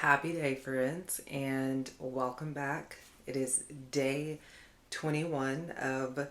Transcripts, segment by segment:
Happy day, friends, and welcome back. It is day 21 of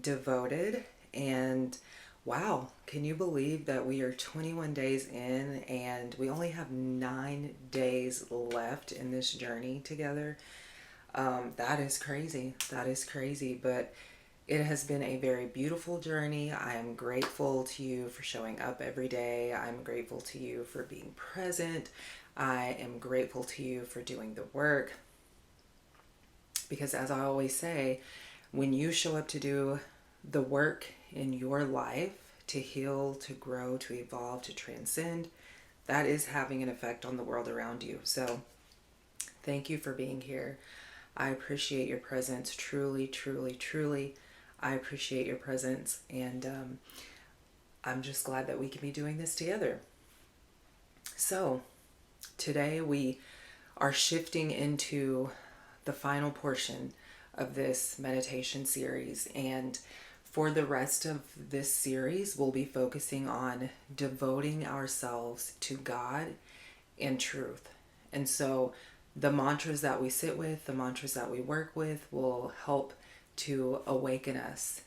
Devoted, and wow, can you believe that we are 21 days in and we only have 9 days left in this journey together? That is crazy. That is crazy, but it has been a very beautiful journey. I am grateful to you for showing up every day. I'm grateful to you for being present. I am grateful to you for doing the work. Because, as I always say, when you show up to do the work in your life to heal, to grow, to evolve, to transcend, that is having an effect on the world around you. So, thank you for being here. I appreciate your presence. Truly, truly, truly. I appreciate your presence. And I'm just glad that we can be doing this together. So, today we are shifting into the final portion of this meditation series. And for the rest of this series, we'll be focusing on devoting ourselves to God and truth. And so the mantras that we sit with, the mantras that we work with will help to awaken us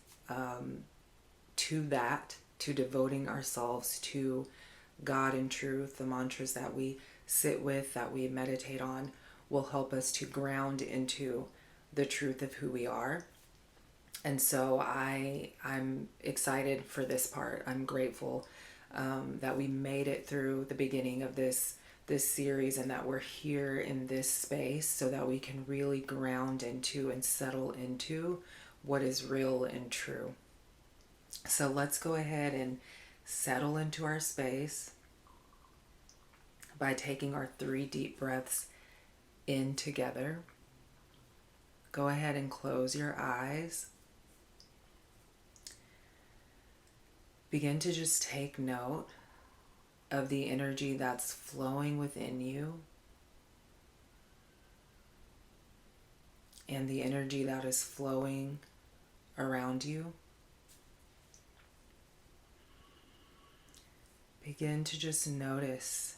to that, to devoting ourselves to God and truth. The mantras that we sit with, that we meditate on, will help us to ground into the truth of who we are. And so I'm excited for this part. I'm grateful that we made it through the beginning of this series and that we're here in this space so that we can really ground into and settle into what is real and true. So let's go ahead and settle into our space by taking our 3 deep breaths in together. Go ahead and close your eyes. Begin to just take note of the energy that's flowing within you and the energy that is flowing around you. Begin to just notice,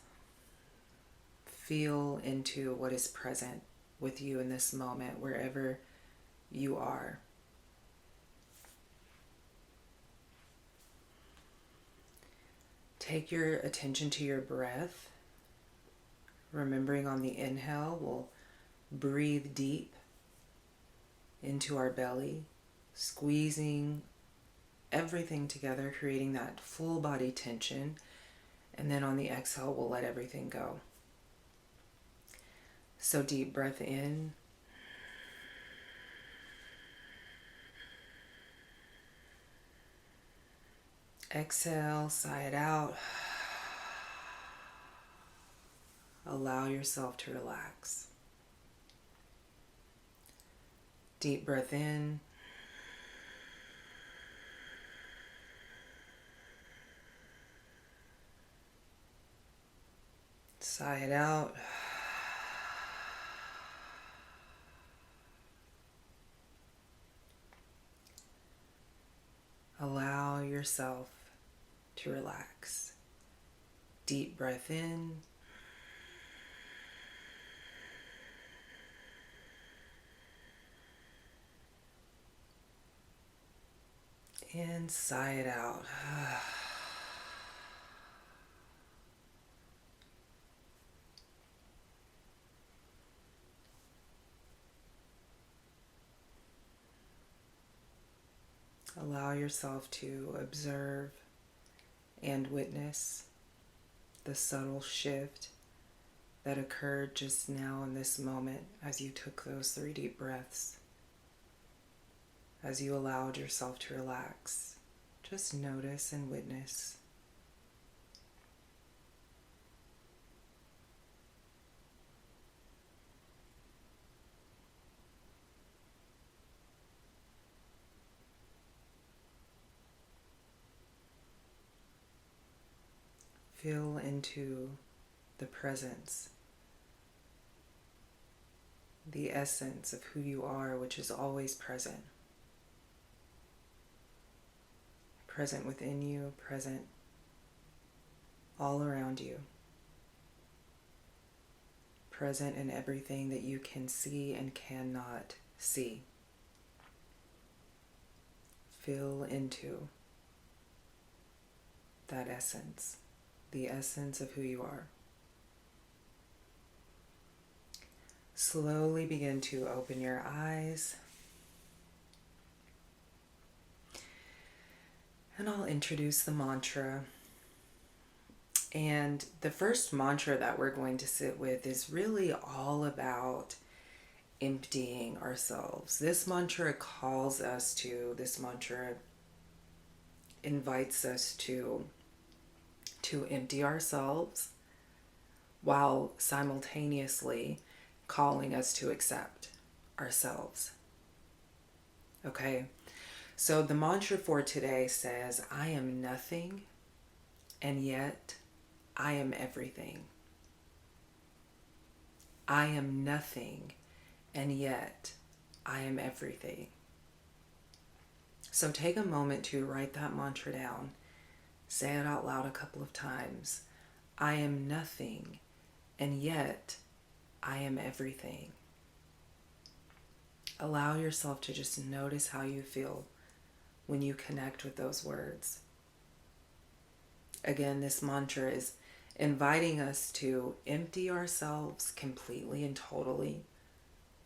feel into what is present with you in this moment, wherever you are. Take your attention to your breath. Remembering on the inhale, we'll breathe deep into our belly, squeezing everything together, creating that full body tension. And then on the exhale, we'll let everything go. So deep breath in. Exhale, sigh it out. Allow yourself to relax. Deep breath in. Sigh it out. Allow yourself to relax. Deep breath in. And sigh it out. Allow yourself to observe and witness the subtle shift that occurred just now in this moment as you took those 3 deep breaths. As you allowed yourself to relax, just notice and witness. Feel into the presence, the essence of who you are, which is always present. Present within you, present all around you. present in everything that you can see and cannot see. Feel into that essence, the essence of who you are. Slowly begin to open your eyes. And I'll introduce the mantra. And the first mantra that we're going to sit with is really all about emptying ourselves. This mantra calls us to, this mantra invites us to empty ourselves while simultaneously calling us to accept ourselves. Okay? So the mantra for today says, I am nothing, and yet I am everything. I am nothing, and yet I am everything. So take a moment to write that mantra down. Say it out loud a couple of times. I am nothing, and yet I am everything. Allow yourself to just notice how you feel when you connect with those words. Again, this mantra is inviting us to empty ourselves completely and totally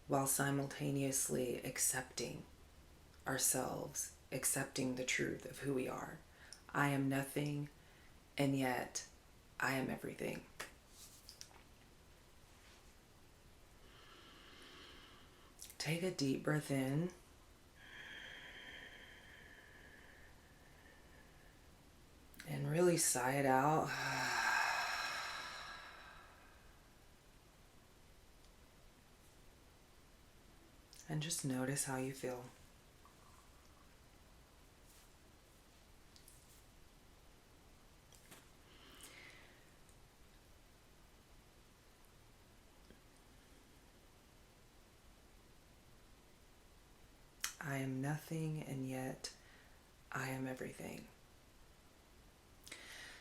while simultaneously accepting ourselves, accepting the truth of who we are. I am nothing, and yet I am everything. Take a deep breath in. And really sigh it out. And just notice how you feel. I am nothing, and yet I am everything.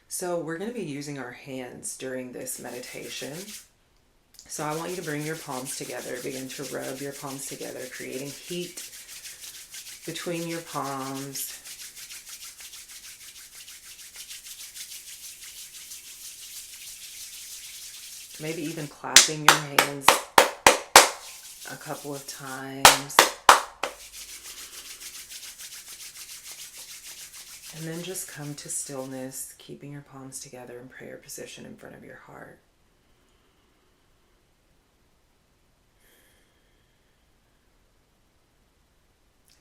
So we're going to be using our hands during this meditation. So I want you to bring your palms together, begin to rub your palms together, creating heat between your palms. Maybe even clapping your hands a couple of times. And then just come to stillness, keeping your palms together in prayer position in front of your heart.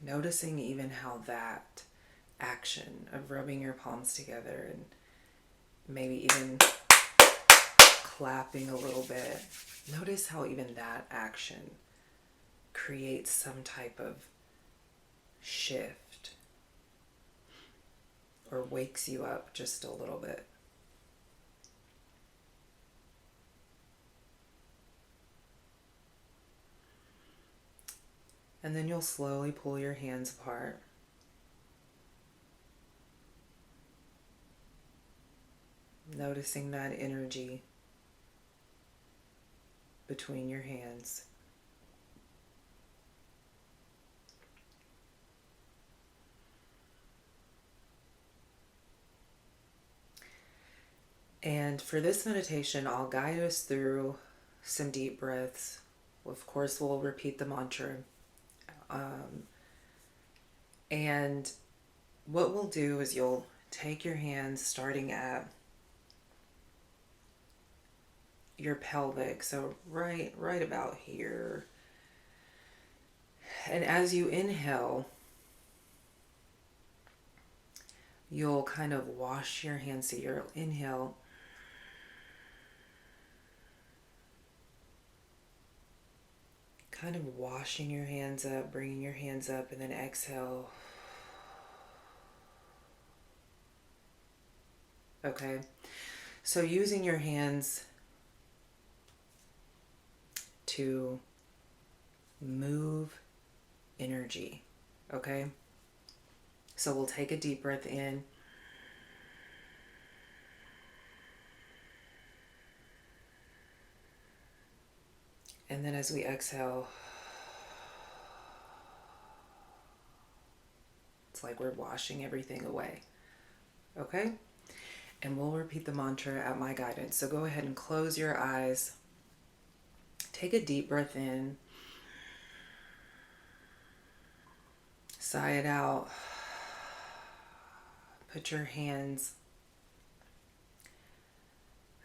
Noticing even how that action of rubbing your palms together and maybe even clapping a little bit, notice how even that action creates some type of shift or wakes you up just a little bit. And then you'll slowly pull your hands apart. Noticing that energy between your hands. And for this meditation, I'll guide us through some deep breaths. Of course, we'll repeat the mantra. And what we'll do is you'll take your hands starting at your pelvic, so right about here. And as you inhale, you'll kind of wash your hands. So you'll inhale, kind of washing your hands up, bringing your hands up, and then exhale. Okay, so using your hands to move energy. Okay, so we'll take a deep breath in. And then as we exhale, it's like we're washing everything away. Okay? And we'll repeat the mantra at my guidance. So go ahead and close your eyes. Take a deep breath in. Sigh it out. Put your hands,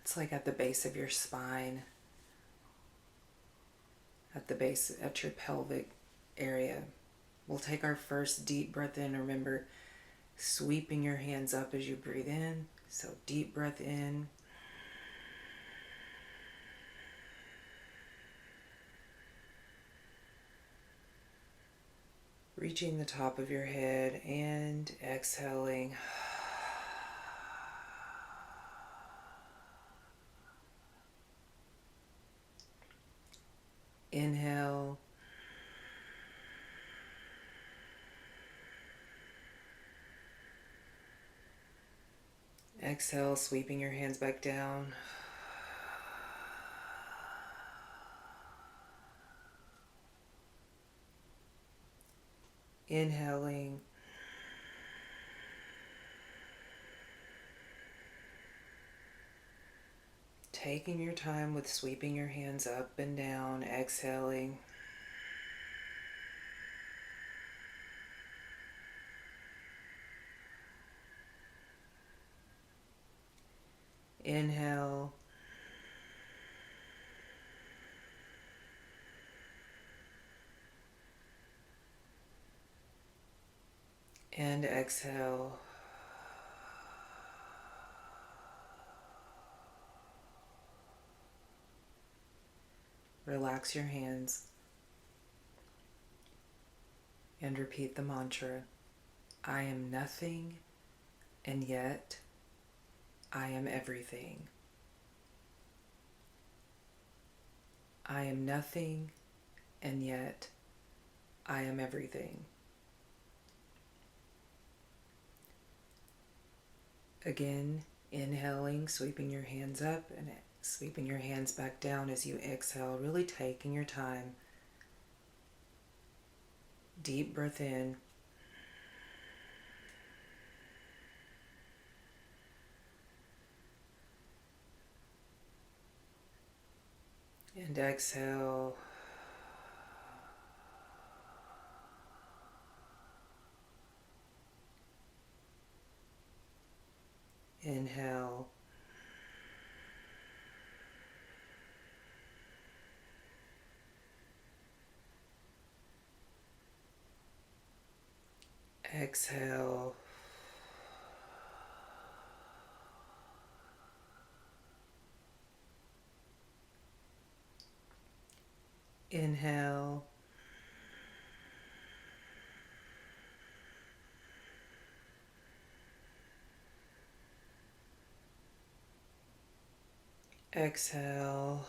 it's like at the base of your spine, at the base, at your pelvic area. We'll take our first deep breath in. Remember, sweeping your hands up as you breathe in. So deep breath in. Reaching the top of your head and exhaling. Inhale. Exhale, sweeping your hands back down. Inhaling. Taking your time with sweeping your hands up and down, exhaling. Inhale. And exhale. Relax your hands and repeat the mantra. I am nothing, and yet I am everything. I am nothing, and yet I am everything. Again, inhaling, sweeping your hands up and sweeping your hands back down as you exhale, really taking your time. Deep breath in. And exhale. Inhale. Exhale. Inhale. Exhale.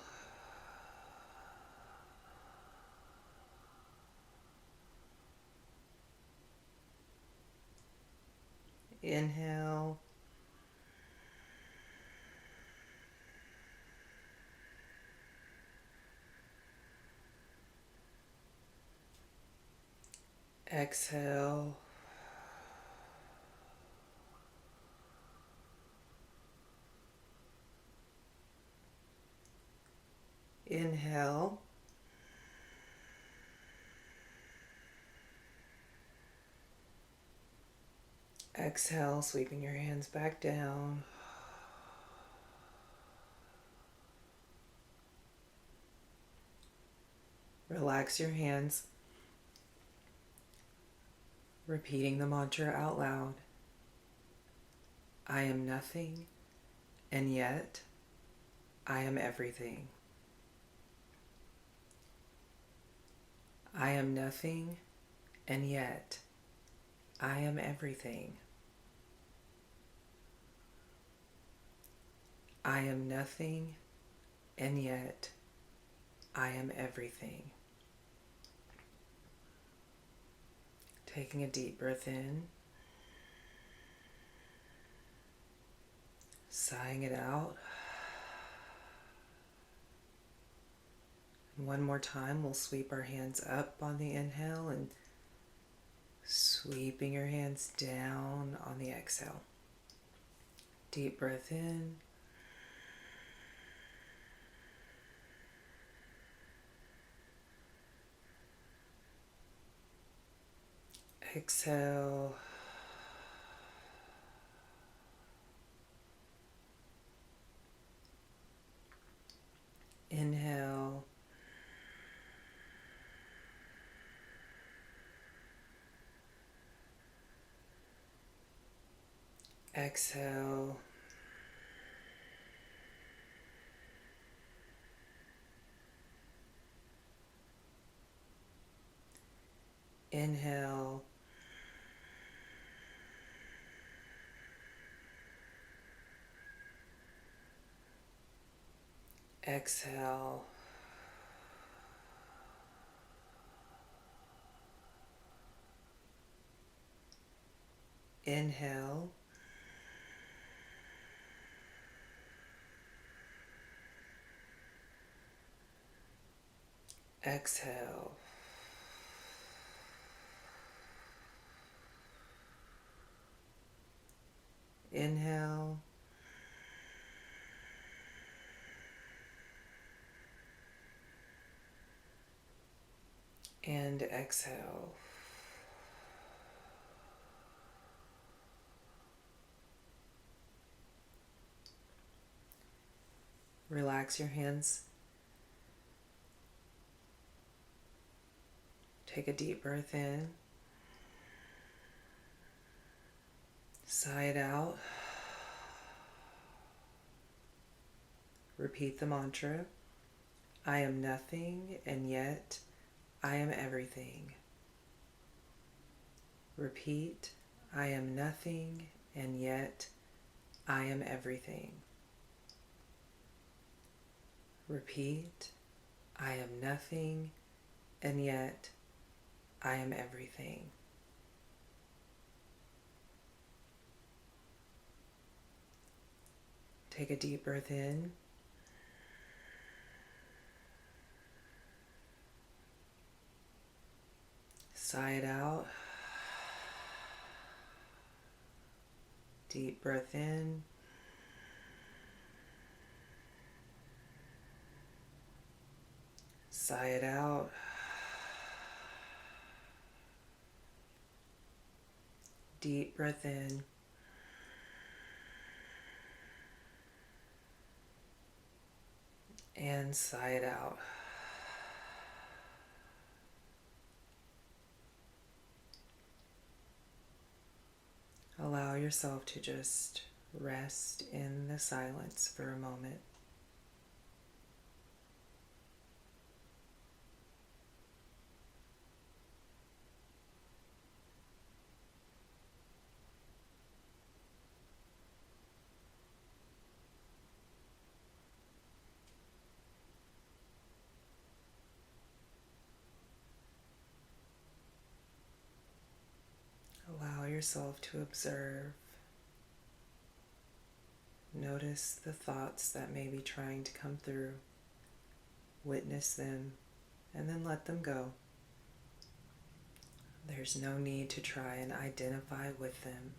Inhale. Exhale. Inhale. Exhale, sweeping your hands back down. Relax your hands. Repeating the mantra out loud. I am nothing, and yet I am everything. I am nothing, and yet I am everything. I am nothing, and yet I am everything. Taking a deep breath in, sighing it out. One more time, we'll sweep our hands up on the inhale and sweeping your hands down on the exhale. Deep breath in. Exhale. Inhale. Exhale. Inhale. Exhale. Inhale. Exhale. Inhale. And exhale. Relax your hands. Take a deep breath in. Sigh it out. Repeat the mantra. I am nothing, and yet I am everything. Repeat. I am nothing, and yet I am everything. Repeat. I am nothing, and yet I am everything. Take a deep breath in. Sigh it out. Deep breath in. Sigh it out. Deep breath in. And sigh it out. Allow yourself to just rest in the silence for a moment. Allow yourself to observe. Notice the thoughts that may be trying to come through. Witness them and then let them go. There's no need to try and identify with them.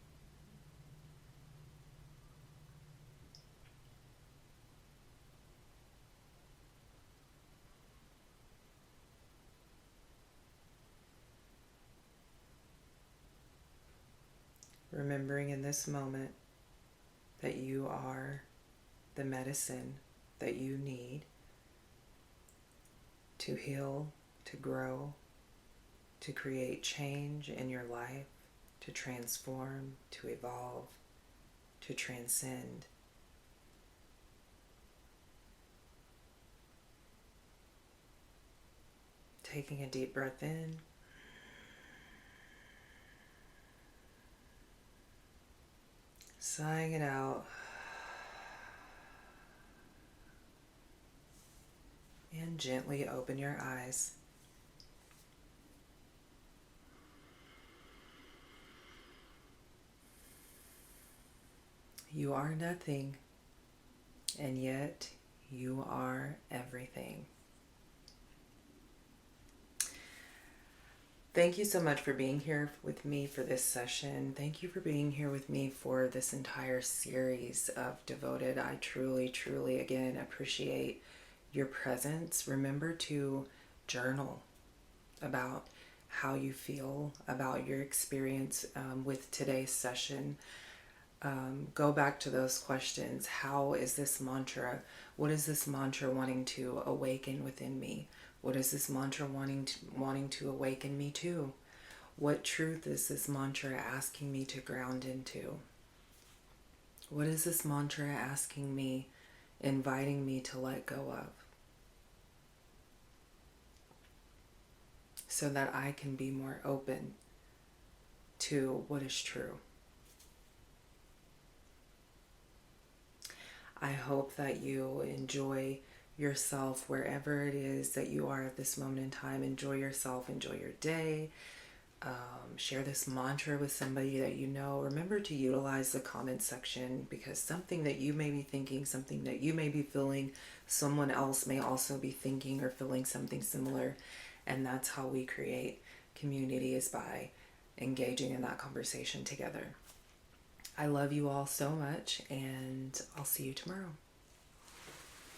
Remembering in this moment that you are the medicine that you need to heal, to grow, to create change in your life, to transform, to evolve, to transcend. Taking a deep breath in. Sighing it out. And gently open your eyes. You are nothing, and yet you are everything. Thank you so much for being here with me for this session. Thank you for being here with me for this entire series of Devoted. I truly, truly, again, appreciate your presence. Remember to journal about how you feel about your experience with today's session. Go back to those questions. How is this mantra? What is this mantra wanting to awaken within me? What is this mantra wanting to awaken me to? What truth is this mantra asking me to ground into? What is this mantra asking me, inviting me to let go of? So that I can be more open to what is true. I hope that you enjoy yourself wherever it is that you are at this moment in time. Enjoy yourself, enjoy your day. Share this mantra with somebody that you know. Remember to utilize the comment section, because something that you may be thinking, something that you may be feeling, someone else may also be thinking or feeling something similar. And that's how we create community, is by engaging in that conversation together. I love you all so much, and I'll see you tomorrow.